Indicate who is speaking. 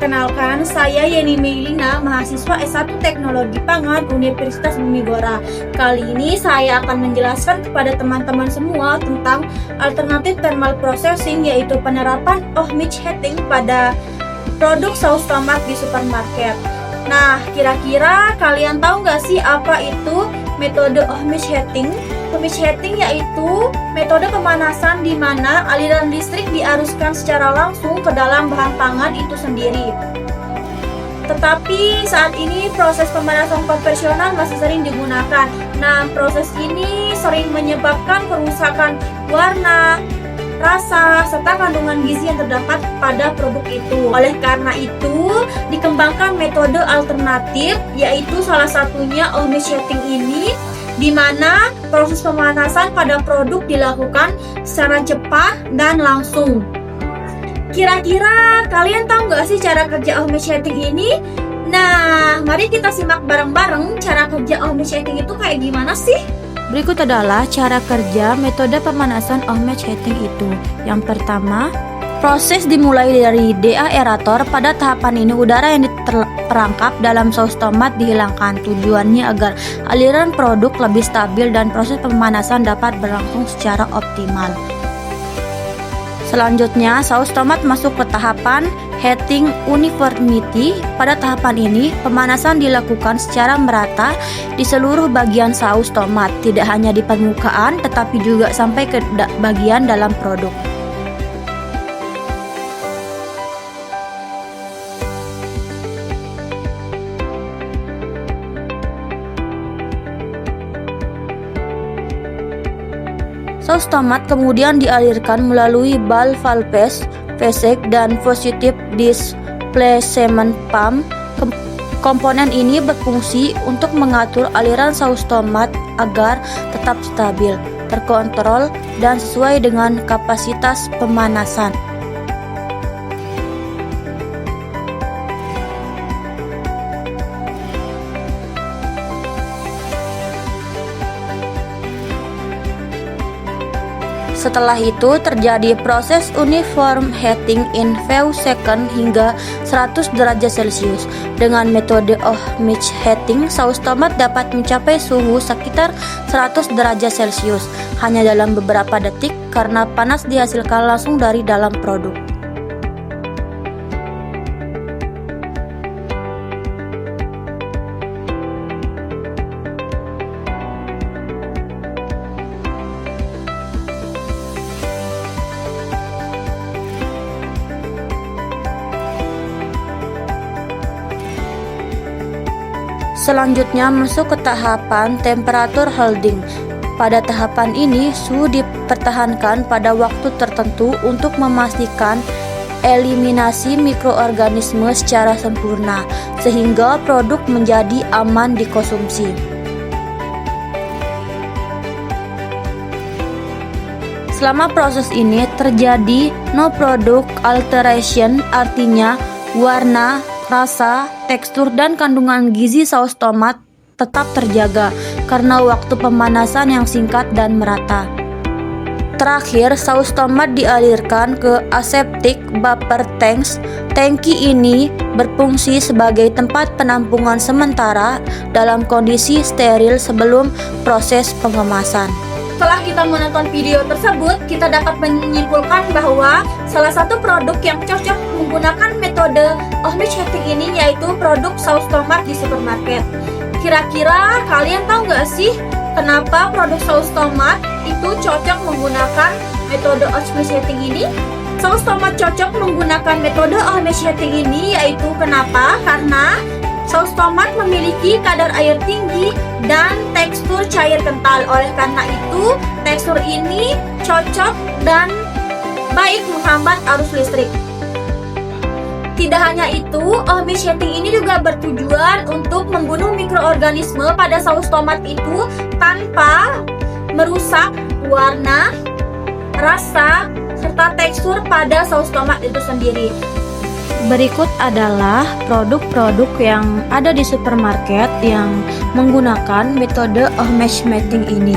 Speaker 1: Perkenalkan, saya Yeni Meilina, mahasiswa S1 Teknologi Pangan Universitas Bumi Gora. Kali ini saya akan menjelaskan kepada teman-teman semua tentang alternatif thermal processing, yaitu penerapan Ohmich heating pada produk saus tomat di supermarket. Nah, kira-kira kalian tahu nggak sih apa itu metode Ohmich heating? Ohmich heating yaitu metode pemanasan di mana aliran listrik diaruskan secara langsung ke dalam bahan pangan itu sendiri. Tetapi saat ini proses pemanasan konvensional masih sering digunakan. Nah, proses ini sering menyebabkan kerusakan warna, rasa, serta kandungan gizi yang terdapat pada produk itu. Oleh karena itu, dikembangkan metode alternatif, yaitu salah satunya Ohmich heating ini, di mana proses pemanasan pada produk dilakukan secara cepat dan langsung. Kira-kira kalian tahu nggak sih cara kerja Ohmich heating ini? Nah, mari kita simak bareng-bareng cara kerja Ohmich heating itu kayak gimana sih?
Speaker 2: Berikut adalah cara kerja metode pemanasan Ohmich heating itu. Yang pertama, proses dimulai dari deaerator. Pada tahapan ini udara yang terperangkap dalam saus tomat dihilangkan. Tujuannya agar aliran produk lebih stabil dan proses pemanasan dapat berlangsung secara optimal. Selanjutnya, saus tomat masuk ke tahapan heating uniformity. Pada tahapan ini, pemanasan dilakukan secara merata di seluruh bagian saus tomat, tidak hanya di permukaan tetapi juga sampai ke bagian dalam produk. Saus tomat kemudian dialirkan melalui bal valves, Vesic dan positive displacement pump. Komponen ini berfungsi untuk mengatur aliran saus tomat agar tetap stabil, terkontrol, dan sesuai dengan kapasitas pemanasan. Setelah itu terjadi proses uniform heating in few second hingga 100 derajat Celcius. Dengan metode Ohmich heating, saus tomat dapat mencapai suhu sekitar 100 derajat Celcius hanya dalam beberapa detik karena panas dihasilkan langsung dari dalam produk. Selanjutnya masuk ke tahapan temperature holding. Pada tahapan ini, suhu dipertahankan pada waktu tertentu untuk memastikan eliminasi mikroorganisme secara sempurna, sehingga produk menjadi aman dikonsumsi. Selama proses ini terjadi no product alteration, artinya warna, rasa, tekstur, dan kandungan gizi saus tomat tetap terjaga karena waktu pemanasan yang singkat dan merata. Terakhir, saus tomat dialirkan ke aseptic buffer tanks. Tangki ini berfungsi sebagai tempat penampungan sementara dalam kondisi steril sebelum proses pengemasan.
Speaker 1: Setelah kita menonton video tersebut, kita dapat menyimpulkan bahwa salah satu produk yang cocok menggunakan metode Ohmich heating ini yaitu produk saus tomat di supermarket. Kira-kira kalian tahu nggak sih kenapa produk saus tomat itu cocok menggunakan metode Ohmich heating ini? Saus tomat cocok menggunakan metode Ohmich heating ini yaitu kenapa? Karena saus tomat memiliki kadar air tinggi dan tekstur cair kental. Oleh karena itu, tekstur ini cocok dan baik menghambat arus listrik. Tidak hanya itu, Ohmich heating ini juga bertujuan untuk membunuh mikroorganisme pada saus tomat itu tanpa merusak warna, rasa, serta tekstur pada saus tomat itu sendiri.
Speaker 2: Berikut adalah produk-produk yang ada di supermarket yang menggunakan metode Ohmich heating ini.